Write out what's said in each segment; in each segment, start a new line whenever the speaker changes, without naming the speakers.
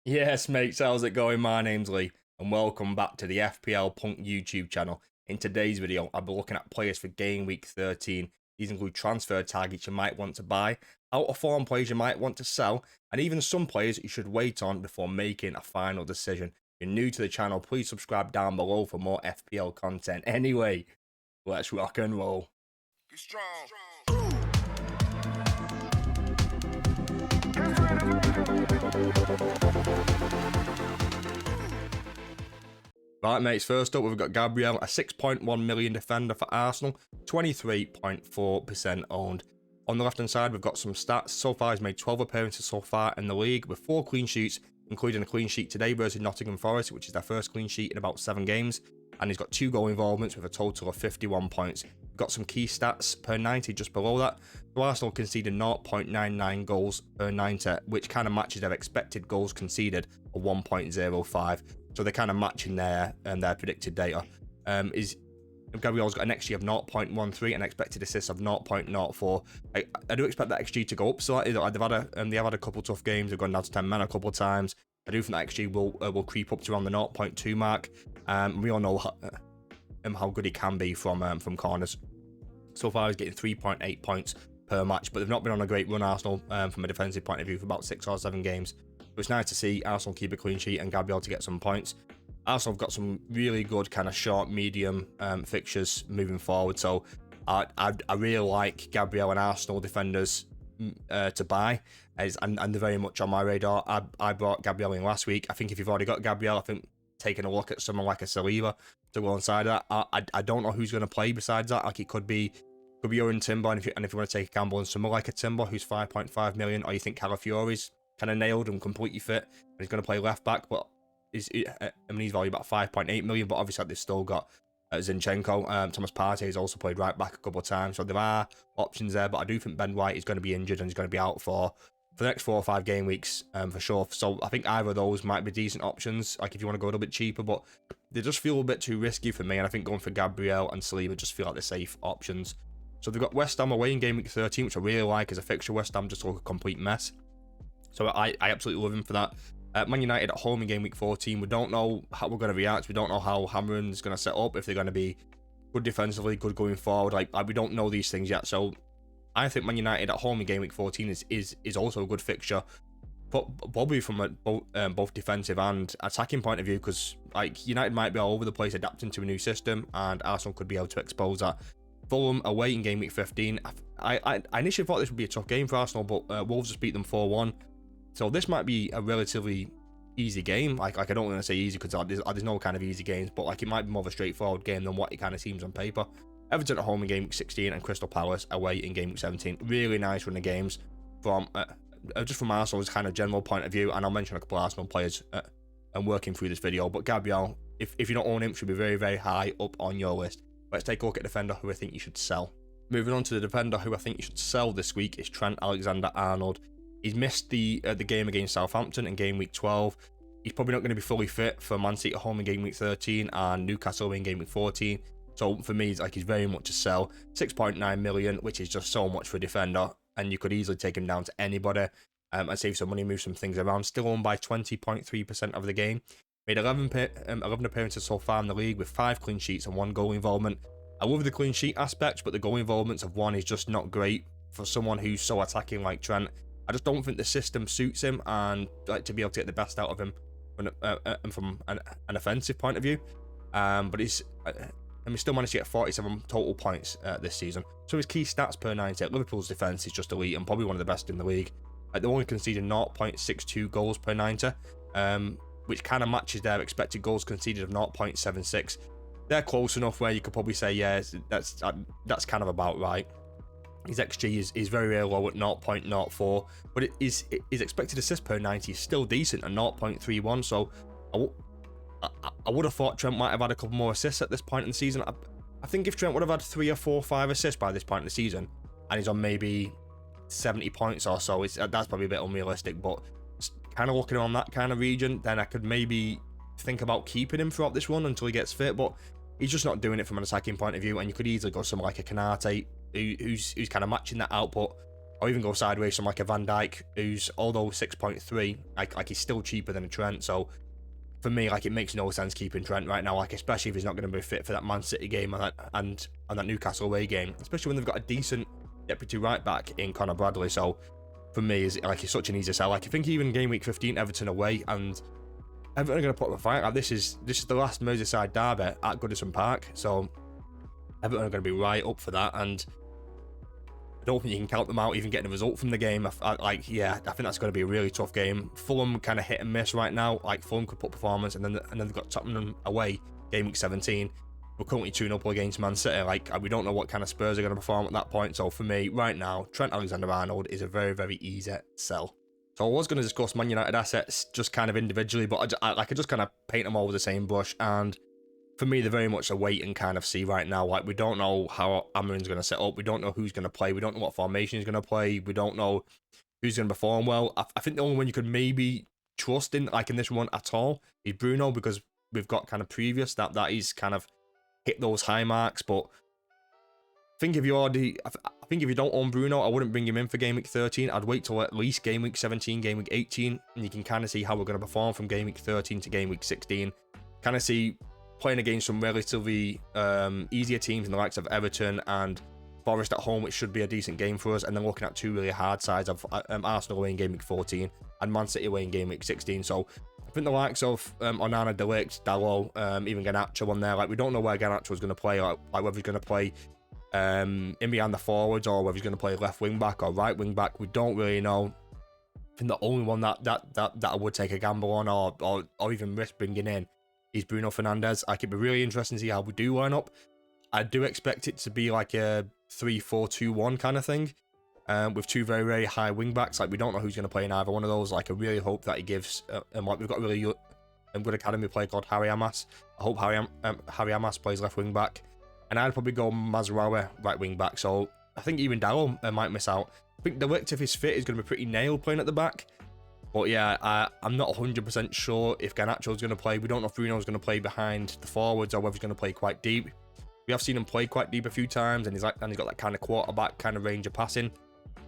Yes, mate, how's it going? My name's Lee, and welcome back to the FPL Punk YouTube channel. In today's video, I'll be looking at players for Game Week 13. These include transfer targets you might want to buy, out-of-form players you might want to sell, and even some players you should wait on before making a final decision. If you're new to the channel, please subscribe down below for more FPL content. Anyway, let's rock and roll.
Be strong.
Right, mates, first up, we've got Gabriel, a 6.1 million defender for Arsenal, 23.4% owned. On the left-hand side, we've got some stats. So far, he's made 12 appearances so far in the league, with 4 clean sheets, including a clean sheet today versus Nottingham Forest, which is their first clean sheet in about 7 games. And he's got 2 goal involvements with a total of 51 points. We've got some key stats per 90 just below that. So Arsenal conceded 0.99 goals per 90, which kind of matches their expected goals conceded of 1.05. So they're kind of matching their predicted data. Gabriel's got an XG of 0.13 and expected assists of 0.04. I do expect that XG to go up slightly. They have had a couple tough games. They've gone down to 10 men a couple of times. I do think that XG will creep up to around the 0.2 mark. We all know how good he can be from corners. So far, he's getting 3.8 points per match, but they've not been on a great run, Arsenal, from a defensive point of view, for about 6 or 7 games. So it's nice to see Arsenal keep a clean sheet and Gabriel to get some points. Arsenal have got some really good kind of short, medium fixtures moving forward. So I really like Gabriel and Arsenal defenders to buy, and they're very much on my radar. I brought Gabriel in last week. I think if you've already got Gabriel, I think taking a look at someone like a Saliba to go alongside that. I don't know who's going to play besides that. Like, it could be Owen Timber, and if you want to take a gamble on someone like a Timber who's 5.5 million, or you think Calafiori's kind of nailed and completely fit, and he's going to play left back, but he's valued about 5.8 million. But obviously they've still got Zinchenko. Thomas Partey has also played right back a couple of times, so there are options there. But I do think Ben White is going to be injured and he's going to be out for the next 4 or 5 game weeks for sure. So I think either of those might be decent options, like if you want to go a little bit cheaper, but they just feel a bit too risky for me, and I think going for Gabriel and Saliba just feel like the safe options. So they've got West Ham away in Game Week 13, which I really like as a fixture. West Ham just look a complete mess, so I absolutely love him for that. Man United at home in Game Week 14. We don't know how we're going to react. We don't know how Hamren's going to set up, if they're going to be good defensively, good going forward. We don't know these things yet. So I think Man United at home in Game Week 14 is also a good fixture, but probably from both defensive and attacking point of view, because United might be all over the place adapting to a new system, and Arsenal could be able to expose that. Fulham away in Game Week 15. I initially thought this would be a tough game for Arsenal, but Wolves just beat them 4-1. So this might be a relatively easy game. I don't want to say easy because there's no kind of easy games, but it might be more of a straightforward game than what it kind of seems on paper. Everton at home in Game Week 16 and Crystal Palace away in Game Week 17. Really nice run of games from just from Arsenal's kind of general point of view, and I'll mention a couple of Arsenal players and working through this video. But Gabriel, if you don't own him, should be very, very high up on your list. Let's take a look at defender who I think you should sell. Moving on to the defender who I think you should sell this week is Trent Alexander-Arnold. He's missed the game against Southampton in Game Week 12. He's probably not going to be fully fit for Man City at home in Game Week 13 and Newcastle in Game Week 14. So for me, he's very much a sell. 6.9 million, which is just so much for a defender, and you could easily take him down to anybody and save some money, move some things around. Still owned by 20.3% of the game. Made 11 appearances so far in the league with 5 clean sheets and 1 goal involvement. I love the clean sheet aspect, but the goal involvements of 1 is just not great for someone who's so attacking like Trent. I just don't think the system suits him, and to be able to get the best out of him from an offensive point of view. But he's still managed to get 47 total points this season. So his key stats per 90, Liverpool's defense is just elite and probably one of the best in the league. They're only conceded 0.62 goals per 90, which kind of matches their expected goals conceded of 0.76. They're close enough where you could probably say, yeah, that's kind of about right. His XG is very, very low at 0.04, but his expected assist per 90 is still decent at 0.31. So I would have thought Trent might have had a couple more assists at this point in the season. I think if Trent would have had 3 or 4 or 5 assists by this point in the season, and he's on maybe 70 points or so, that's probably a bit unrealistic. But kind of looking on that kind of region, then I could maybe think about keeping him throughout this run until he gets fit. But he's just not doing it from an attacking point of view, and you could easily go somewhere like a Canate, who's kind of matching that output or even go sideways from like a Van Dijk, who's, although 6.3, like he's still cheaper than a Trent. So for me, like, it makes no sense keeping Trent right now, like, especially if he's not going to be fit for that Man City game and that Newcastle away game, especially when they've got a decent deputy right back in Connor Bradley. So for me, is like, it's such an easy sell. Like, I think even game week 15, Everton away, and Everton are going to put up a fight. Like, this is the last Merseyside derby at Goodison Park, so Everton are going to be right up for that, and I don't think you can count them out even getting a result from the game. I think that's going to be a really tough game. Fulham kind of hit and miss right now. Like, Fulham could put performance, and then they've got Tottenham away, game week 17. We're currently 2-0 against Man City. Like, we don't know what kind of Spurs are going to perform at that point. So for me, right now, Trent Alexander-Arnold is a very, very easy sell. So I was going to discuss Man United assets just kind of individually, but I just kind of paint them all with the same brush. And for me, they're very much a wait and kind of see right now. Like, we don't know how Amarin's going to set up. We don't know who's going to play. We don't know what formation he's going to play. We don't know who's going to perform well. I think the only one you could maybe trust in, like in this one at all, is Bruno, because we've got kind of previous that he's kind of hit those high marks. But I think if you don't own Bruno, I wouldn't bring him in for game week 13. I'd wait till at least game week 17, game week 18, and you can kind of see how we're going to perform from game week 13 to game week 16. Kind of see playing against some relatively easier teams in the likes of Everton and Forest at home, which should be a decent game for us, and then looking at two really hard sides of Arsenal away in game week 14 and Man City away in game week 16. So I think the likes of Onana, De Ligt, Dalot, even Garnacho on there, like, we don't know where Garnacho is going to play, like whether he's going to play in behind the forwards or whether he's going to play left wing back or right wing back. We don't really know. I think the only one that I would take a gamble on or even risk bringing in is Bruno Fernandes. Like, it'd be really interesting to see how we do line up. I do expect it to be like a 3-4-2-1 kind of thing, with two very, very high wing backs. Like, we don't know who's going to play in either one of those. Like, I really hope that he gives, like, we've got a really good academy player called Harry Amas. I hope Harry Amas plays left wing back, and I'd probably go Mazraoui right wing back. So I think even Dalot might miss out. I think De Ligt, if he's fit, is going to be pretty nailed playing at the back. But yeah, I'm not 100% sure if Garnacho's going to play. We don't know if Bruno's going to play behind the forwards or whether he's going to play quite deep. We have seen him play quite deep a few times, and he's got that kind of quarterback kind of range of passing.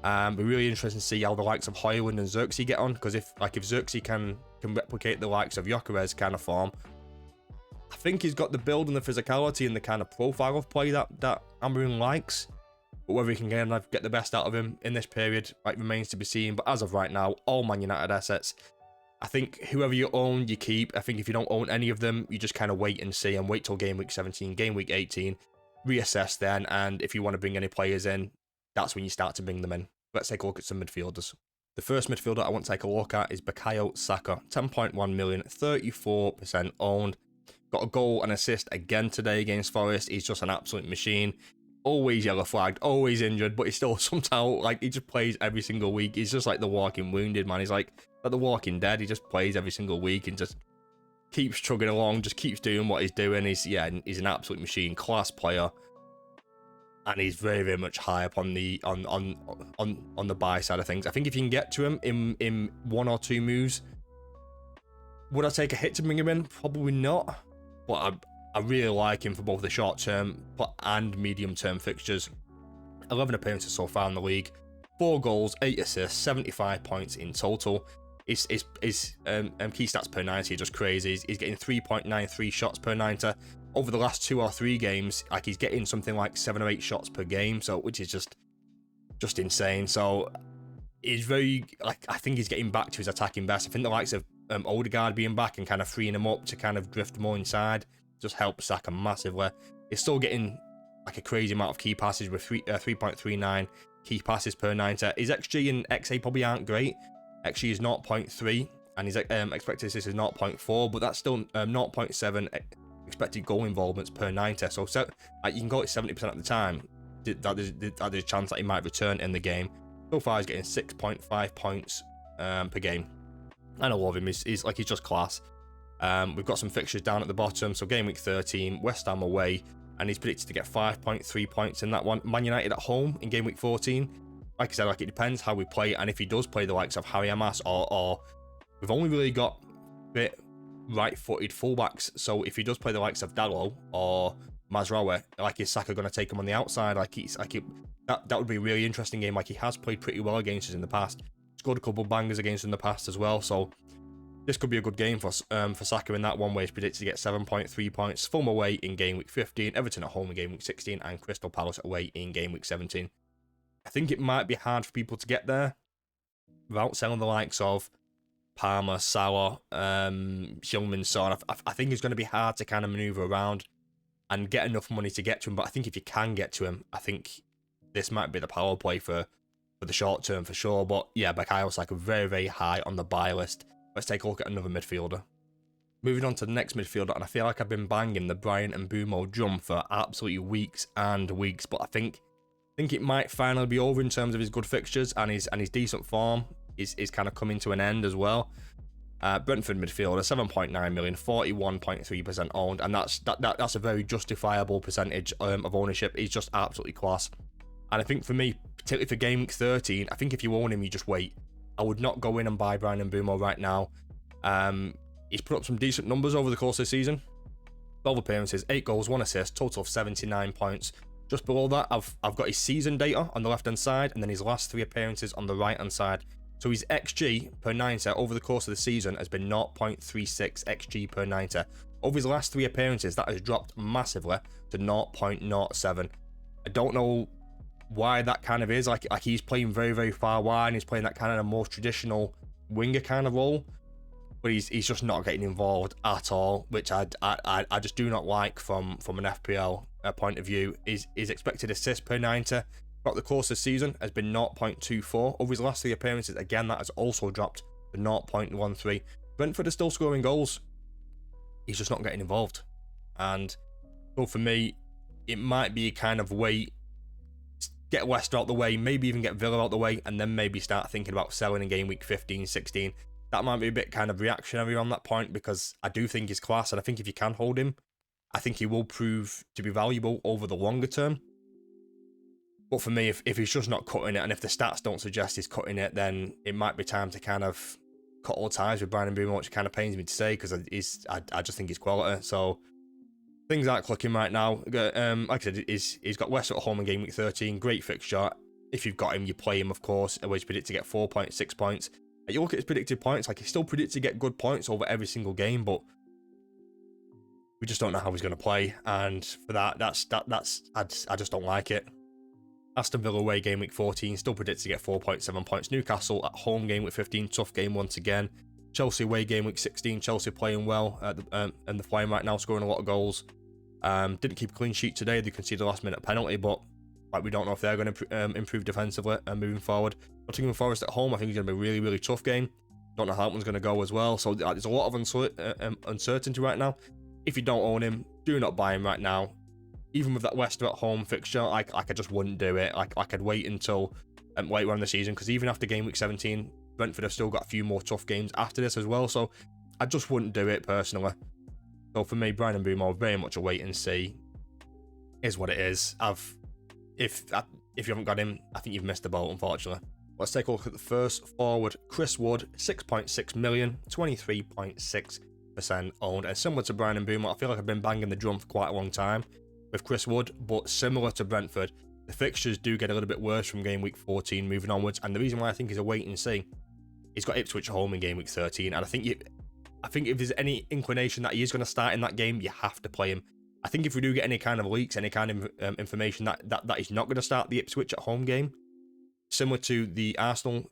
We're really interested to see how the likes of Højlund and Xerxes get on, because if Xerxes can replicate the likes of Gyökeres kind of form, I think he's got the build and the physicality and the kind of profile of play that Amarin likes. But whether he can get the best out of him in this period, like, remains to be seen. But as of right now, all Man United assets, I think whoever you own, you keep. I think if you don't own any of them, you just kind of wait and see, and wait till game week 17, game week 18, reassess then. And if you want to bring any players in, that's when you start to bring them in. Let's take a look at some midfielders. The first midfielder I want to take a look at is Bukayo Saka, 10.1 million, 34% owned. Got a goal and assist again today against Forest. He's just an absolute machine. Always yellow flagged, always injured, but he's still somehow, like, he just plays every single week. He's just like the walking wounded, man. He's like the walking dead. He just plays every single week and just keeps chugging along, just keeps doing what he's doing. He's an absolute machine, class player, and he's very, very much high up on the on the buy side of things. I think if you can get to him in one or two moves, would I take a hit to bring him in? Probably not, but I really like him for both the short-term and medium-term fixtures. 11 appearances so far in the league, 4 goals, 8 assists, 75 points in total. His key stats per 90 are just crazy. He's getting 3.93 shots per 90. Over the last 2 or 3 games, like, he's getting something like 7 or 8 shots per game, so which is just insane. So he's very, like, I think he's getting back to his attacking best. I think the likes of Odegaard being back and kind of freeing him up to kind of drift more inside just helps Saka massively. He's still getting like a crazy amount of key passes with 3.39 key passes per 90. His XG and XA probably aren't great. XG is 0.3 and his expected assist is 0.4, but that's still 0.7 expected goal involvements per 90. So you can call it 70% at the time. There's a chance that he might return in the game. So far, he's getting 6.5 points per game. And I love him. He's just class. We've got some fixtures down at the bottom. So game week 13, West Ham away, and he's predicted to get 5.3 points in that one. Man United at home in game week 14. Like I said, like, it depends how we play, and if he does play the likes of Harry Amas or we've only really got bit right-footed fullbacks. So if he does play the likes of Dalot or Mazraoui, like is Saka going to take him on the outside? That would be a really interesting game. Like he has played pretty well against us in the past, scored a couple of bangers against us in the past as well. So this could be a good game for Saka in that one, where he's predicted to get 7.3 points. Fulham away in game week 15, Everton at home in game week 16, and Crystal Palace away in game week 17. I think it might be hard for people to get there without selling the likes of Palmer, Salah, Heung-min Son. I think it's going to be hard to kind of maneuver around and get enough money to get to him. But I think if you can get to him, I think this might be the power play for the short term for sure. But yeah, Bukayo Saka very, very high on the buy list. Let's take a look at another midfielder. Moving on to the next midfielder, and I feel like I've been banging the Brian Mbeumo drum for absolutely weeks and weeks, but I think it might finally be over in terms of his good fixtures and his decent form is kind of coming to an end as well. Brentford midfielder, 7.9 million, 41.3% owned, and that's a very justifiable percentage of ownership. He's just absolutely class. And I think for me, particularly for game week 13, I think if you own him, you just wait. I would not go in and buy Brian Mbeumo right now. He's put up some decent numbers over the course of the season. 12 appearances, 8 goals, 1 assist, total of 79 points. Just below that, I've got his season data on the left-hand side, and then his last 3 appearances on the right-hand side. So his XG per 90 over the course of the season has been 0.36 XG per 90. Over his last 3 appearances, that has dropped massively to 0.07. I don't know why that kind of is. Like he's playing very, very far wide, and he's playing that kind of a more traditional winger kind of role. But he's just not getting involved at all, which I just do not like from an FPL point of view. His expected assist per 90 throughout the course of the season has been 0.24. Over his last 3 appearances, again, that has also dropped to 0.13. Brentford are still scoring goals. He's just not getting involved. And so for me, it might be kind of wait, get Leicester out the way, maybe even get Villa out the way, and then maybe start thinking about selling in game week 15, 16. That might be a bit kind of reactionary on that point, because I do think he's class, and I think if you can hold him, I think he will prove to be valuable over the longer term. But for me, if he's just not cutting it, and if the stats don't suggest he's cutting it, then it might be time to kind of cut all ties with Brian Mbeumo, which kind of pains me to say, because I just think he's quality. So things aren't clicking right now. Like I said, he's got Leicester at home in game week 13, great fixture. If you've got him, you play him, of course. He's predicted to get 4.6 points. You look at his predicted points, like he's still predicted to get good points over every single game, but we just don't know how he's going to play. And for that, I just don't like it. Aston Villa away game week 14, still predicted to get 4.7 points. Newcastle at home game week 15, tough game once again. Chelsea away game week 16, Chelsea playing well and they're playing right now, scoring a lot of goals. Didn't keep a clean sheet today. They conceded a last minute penalty, but like we don't know if they're going to improve defensively and moving forward. Nottingham Forest at home, I think it's going to be a really, really tough game. Don't know how that one's going to go as well. So there's a lot of uncertainty right now. If you don't own him, do not buy him right now. Even with that Leicester at home fixture, I just wouldn't do it. I'd wait until later on in the season, because even after game week 17, Brentford have still got a few more tough games after this as well. So I just wouldn't do it personally. So for me, Brian Mbeumo, very much a wait and see. Is what it is. If you haven't got him, I think you've missed the boat, unfortunately. Let's take a look at the first forward, Chris Wood, 6.6 million, 23.6% owned. And similar to Brian Mbeumo, I feel like I've been banging the drum for quite a long time with Chris Wood, but similar to Brentford, the fixtures do get a little bit worse from game week 14 moving onwards. And the reason why I think he's a wait and see, he's got Ipswich at home in game week 13, and I think if there's any inclination that he is going to start in that game, you have to play him. I think if we do get any kind of leaks, any kind of information that he's not going to start the Ipswich at home game, similar to the Arsenal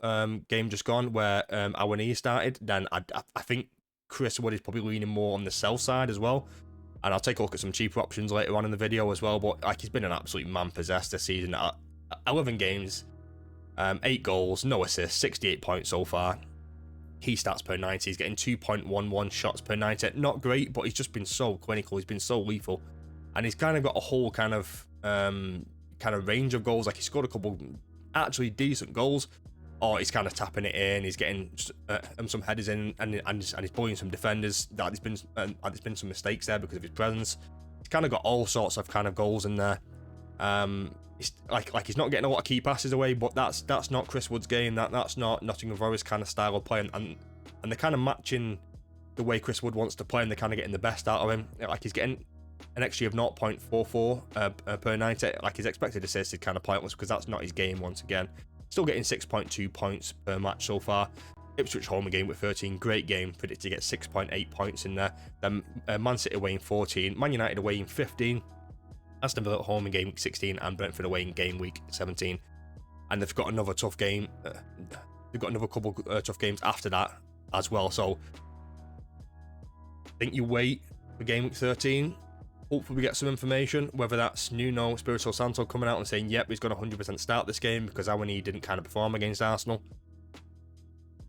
game just gone where Awoniyi started, then I think Chris Wood is probably leaning more on the sell side as well. And I'll take a look at some cheaper options later on in the video as well. But like, he's been an absolute man-possessed this season. 11 games, 8 goals, no assists, 68 points so far. Key stats per 90, he's getting 2.11 shots per 90. Not great, but he's just been so clinical. He's been so lethal, and he's kind of got a whole kind of range of goals. Like, he scored a couple actually decent goals, or he's kind of tapping it in. He's getting some headers in, and he's bullying some defenders. There's been some mistakes there because of his presence. He's kind of got all sorts of kind of goals in there. He's he's not getting a lot of key passes away, but that's not Chris Wood's game. That's not Nottingham Forest kind of style of play, and they're kind of matching the way Chris Wood wants to play, and they're kind of getting the best out of him. Like, he's getting an XG of 0.44 per 90. Like his expected assist is kind of pointless because that's not his game once again. Still getting 6.2 points per match so far. Ipswich home game with 13, great game, predicted to get 6.8 points in there. Then Man City away in 14, Man United away in 15, Aston Villa at home in game week 16, and Brentford away in game week 17. And they've got another tough game. They've got another couple tough games after that as well. So I think you wait for game week 13. Hopefully we get some information, whether that's Nuno Espirito Santo coming out and saying, yep, he's going to 100% start this game because Awani didn't kind of perform against Arsenal.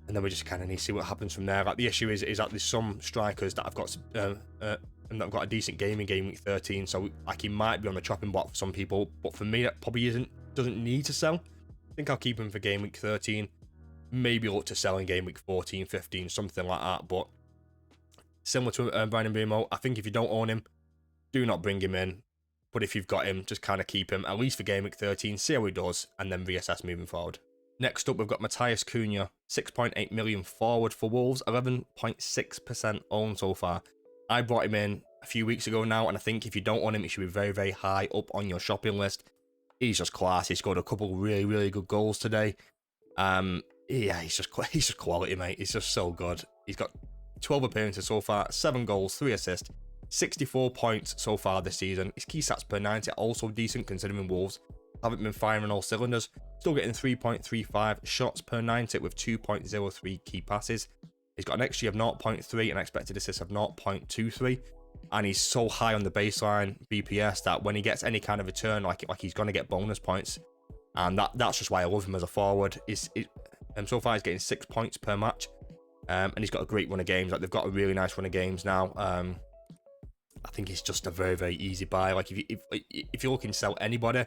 And then we just kind of need to see what happens from there. Like the issue is that there's some strikers that have got and that have got a decent game in game week 13. So like he might be on the chopping block for some people, but for me that probably doesn't need to sell. I think I'll keep him for game week 13. Maybe look to sell in game week 14, 15, something like that. But similar to Brian Mbeumo, I think if you don't own him, do not bring him in. But if you've got him, just kind of keep him at least for game week 13, see how he does, and then reassess moving forward. Next up, we've got Matthias Cunha, 6.8 million forward for Wolves, 11.6% owned so far. I brought him in a few weeks ago now, and I think if you don't own him, he should be very, very high up on your shopping list. He's just class. He scored a couple really, really good goals today. Yeah, he's just quality, mate. He's just so good. He's got 12 appearances so far, 7 goals, 3 assists, 64 points so far this season. His key stats per 90 also decent considering Wolves haven't been firing all cylinders. Still getting 3.35 shots per 90 with 2.03 key passes. He's got an XG of 0.3 and expected assists of 0.23. And he's so high on the baseline BPS that when he gets any kind of return, like he's going to get bonus points. And that's just why I love him as a forward. So far he's getting 6 points per match. And he's got a great run of games. Like they've got a really nice run of games now. I think it's just a very, very easy buy. Like if you're looking to sell anybody,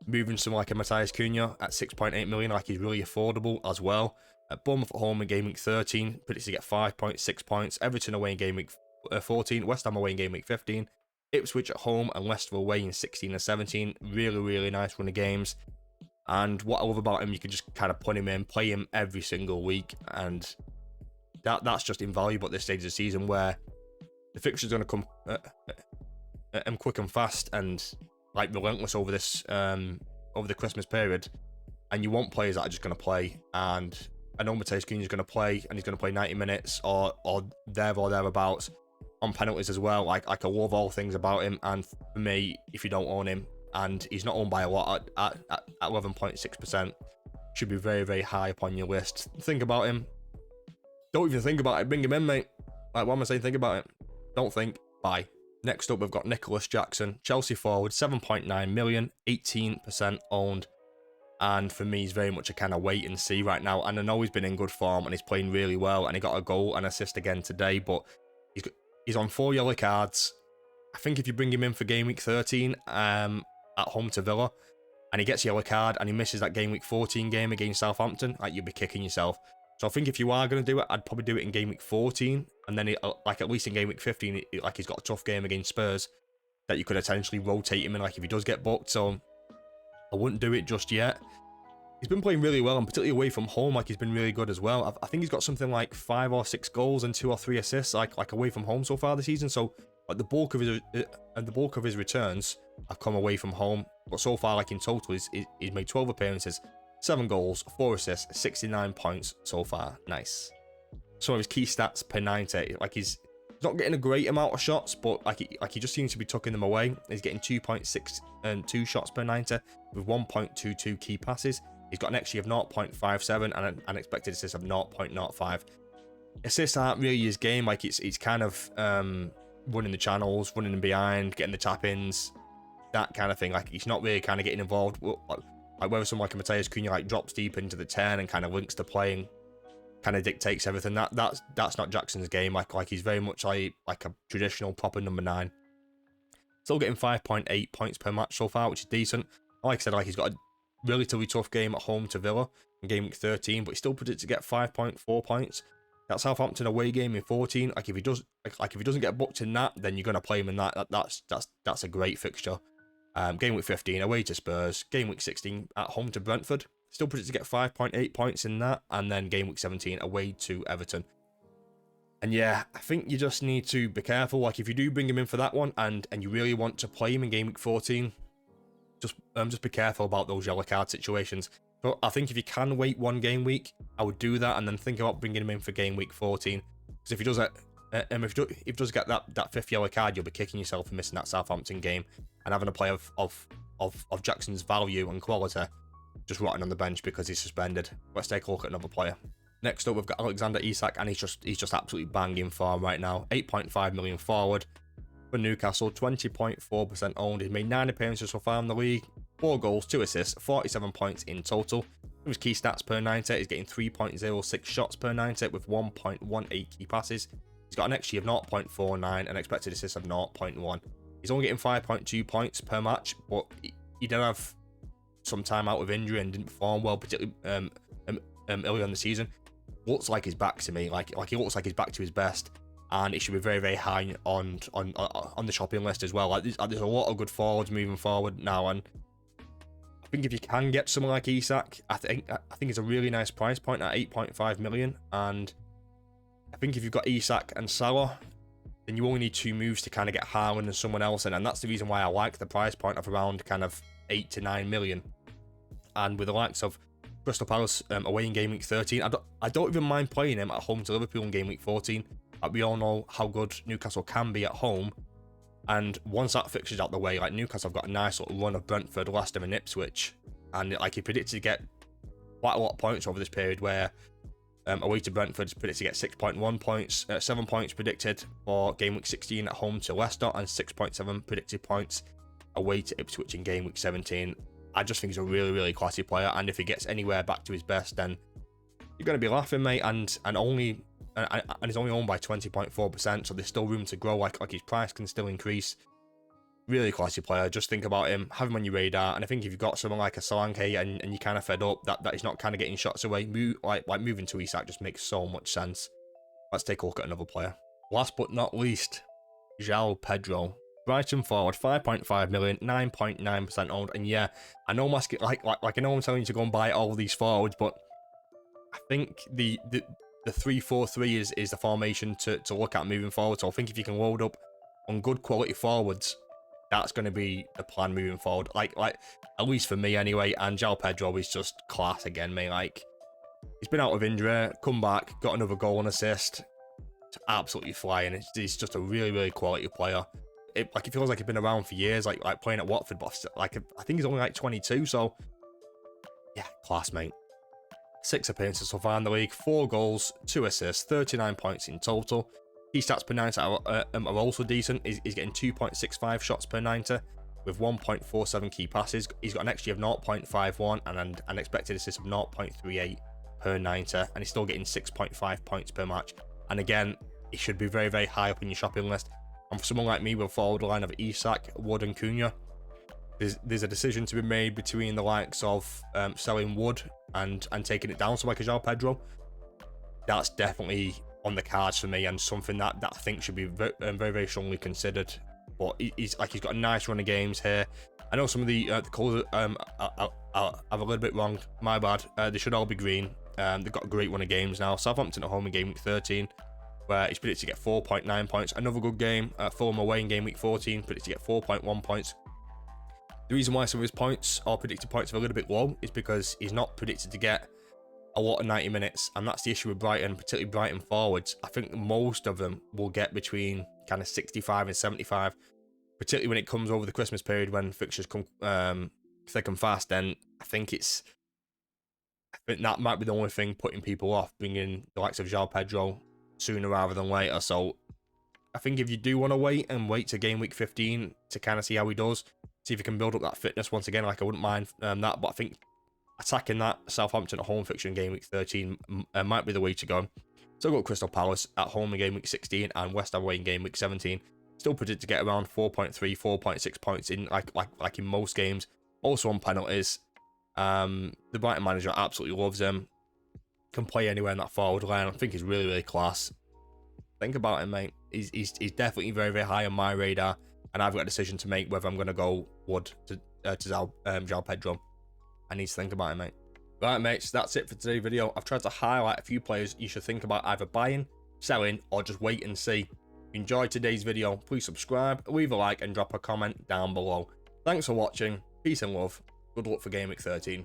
moving someone like a Matthias Cunha at 6.8 million, like he's really affordable as well. At Bournemouth at home in game week 13, predicted to get 5.6 points. Everton away in game week 14, West Ham away in game week 15, Ipswich at home and Leicester away in 16 and 17. Really, really nice run of games. And what I love about him, you can just kind of put him in, play him every single week, and that's just invaluable at this stage of the season where the fixtures are going to come quick and fast and like relentless over this over the Christmas period, and you want players that are just going to play. And I know Matthias Cunha is going to play, and he's going to play 90 minutes or thereabouts on penalties as well. Like I love all things about him, and for me, if you don't own him, and he's not owned by a lot at 11.6%, should be very, very high up on your list. Think about him. Don't even think about it. Bring him in, mate. Like, what am I saying? Think about it. Don't think. Buy. Next up, we've got Nicholas Jackson, Chelsea forward, 7.9 million, 18% owned. And for me, he's very much a kind of wait and see right now. And I know he's been in good form and he's playing really well. And he got a goal and assist again today. But he's on 4 yellow cards. I think if you bring him in for game week 13 at home to Villa, and he gets a yellow card and he misses that game week 14 game against Southampton, like you'll be kicking yourself. So I think if you are going to do it, I'd probably do it in game week 14, and then like at least in game week 15, like he's got a tough game against Spurs that you could potentially rotate him in, like if he does get booked. So I wouldn't do it just yet. He's been playing really well, and particularly away from home, like he's been really good as well. I think he's got something like 5 or 6 goals and 2 or 3 assists, like away from home so far this season. So like the bulk of his returns have come away from home, but so far, like in total, he's made 12 appearances, 7 goals, 4 assists, 69 points so far. Nice. Some of his key stats per 90, like he's not getting a great amount of shots, but like he just seems to be tucking them away. He's getting 2.6 and 2 shots per 90 with 1.22 key passes. He's got an XG of 0.57 and an expected assist of 0.05. Assists aren't really his game. Like it's kind of running the channels, running them behind, getting the tap-ins, that kind of thing. Like he's not really kind of getting involved. Like whether someone like a Matthias Cunha like drops deep into the 10 and kind of links to playing, kind of dictates everything. That's not Jackson's game. Like he's very much like a traditional proper number 9. Still getting 5.8 points per match so far, which is decent. Like I said, like he's got a relatively tough game at home to Villa in game week 13, but he's still predicted to get 5.4 points. That Southampton away game in 14. Like if he doesn't get booked in that, then you're gonna play him in that. That's a great fixture. Game week 15 away to Spurs. Game week 16 at home to Brentford. Still predicted to get 5.8 points in that, and then game week 17 away to Everton. And yeah, I think you just need to be careful. Like, if you do bring him in for that one and you really want to play him in Game Week 14, just be careful about those yellow card situations. But I think if you can wait one game week, I would do that and then think about bringing him in for Game Week 14. Because if he does if he does get that fifth yellow card, you'll be kicking yourself for missing that Southampton game and having a play of Jackson's value and quality just rotting on the bench because he's suspended. Let's take a look at another player. Next up, we've got Alexander Isak, and he's just absolutely banging form right now. 8.5 million forward for Newcastle, 20.4% owned. He's made 9 appearances so far in the league, 4 goals, 2 assists, 47 points in total. His key stats per 90, he's getting 3.06 shots per 90 with 1.18 key passes. He's got an XG of 0.49 and expected assists of 0.1. He's only getting 5.2 points per match, but he did have some time out with injury and didn't perform well, particularly early on the season. Looks like he's back to me, like he looks like he's back to his best, and it should be very, very high on the shopping list as well. Like there's a lot of good forwards moving forward now, and I think if you can get someone like Isak, I think it's a really nice price point at 8.5 million, and I think if you've got Isak and Salah, then you only need 2 moves to kind of get Haaland and someone else in, and that's the reason why I like the price point of around kind of 8 to 9 million. And with the likes of Crystal Palace away in Game Week 13, I don't even mind playing him at home to Liverpool in Game Week 14. Like, we all know how good Newcastle can be at home, and once that fixture's out the way, like Newcastle have got a nice little run of Brentford, Leicester and Ipswich, and like he predicted to get quite a lot of points over this period, where away to Brentford is predicted to get 6.1 points, 7 points predicted for Game Week 16 at home to Leicester, and 6.7 predicted points away to Ipswich in Game Week 17. I just think he's a really, really classy player, and if he gets anywhere back to his best, then you're going to be laughing, mate. And he's only owned by 20.4%, so there's still room to grow. Like his price can still increase. Really classy player. Just think about him, have him on your radar. And I think if you've got someone like a Solanke and you're kind of fed up that he's not kind of getting shots away, moving to Isak just makes so much sense. Let's take a look at another player. Last but not least, Joao Pedro. Brighton forward, 5.5 million, 9.9% owned, and yeah, I know I know I'm telling you to go and buy all of these forwards, but I think the 3-4-3 is the formation to look at moving forward. So I think if you can load up on good quality forwards, that's going to be the plan moving forward. Like at least for me anyway. And Joao Pedro is just class again, mate. Like, he's been out of injury, come back, got another goal and assist, it's absolutely flying. He's just a really, really quality player. It feels like he's been around for years, like playing at Watford, but I think he's only like 22, so yeah, class, mate. 6 appearances so far in the league, 4 goals, 2 assists, 39 points in total. Key stats per 90 are also decent. He's getting 2.65 shots per 90 with 1.47 key passes. He's got an XG of 0.51 and an expected assist of 0.38 per 90, and he's still getting 6.5 points per match. And again, he should be very, very high up in your shopping list. And for someone like me with a forward line of Isak, Wood and Cunha, there's a decision to be made between the likes of selling Wood and taking it down to like a Joao Pedro. That's definitely on the cards for me, and something that I think should be very, very strongly considered. But he's got a nice run of games here. I know some of the colours I'm a little bit wrong, my bad. They should all be green. They've got a great run of games now. Southampton at home in Game Week 13, where he's predicted to get 4.9 points. Another good game. Fulham away in Game Week 14, predicted to get 4.1 points. The reason why some of his points or predicted points are a little bit low is because he's not predicted to get a lot of 90 minutes, and that's the issue with Brighton, particularly Brighton forwards. I think most of them will get between kind of 65 and 75, particularly when it comes over the Christmas period when fixtures come thick and fast. Then I think that might be the only thing putting people off bringing the likes of Joao Pedro sooner rather than later. So I think if you do want to wait to Game Week 15 to kind of see how he does, see if he can build up that fitness once again, like I wouldn't mind that. But I think attacking that Southampton at home fixture in Game Week 13 might be the way to go. So I've got Crystal Palace at home in Game Week 16 and West Ham away in Game Week 17. Still predicted to get around 4.3, 4.6 points in like in most games. Also on penalties. The Brighton manager absolutely loves him. Can play anywhere in that forward line. I think he's really, really class. Think about him, mate. He's definitely very, very high on my radar, and I've got a decision to make whether I'm going to go Wood to Joao Pedro. I need to think about it, mate. Right, mates, that's it for today's video. I've tried to highlight a few players you should think about either buying, selling, or just wait and see. If you enjoyed today's video, please subscribe, leave a like, and drop a comment down below. Thanks for watching. Peace and love. Good luck for Game Week 13.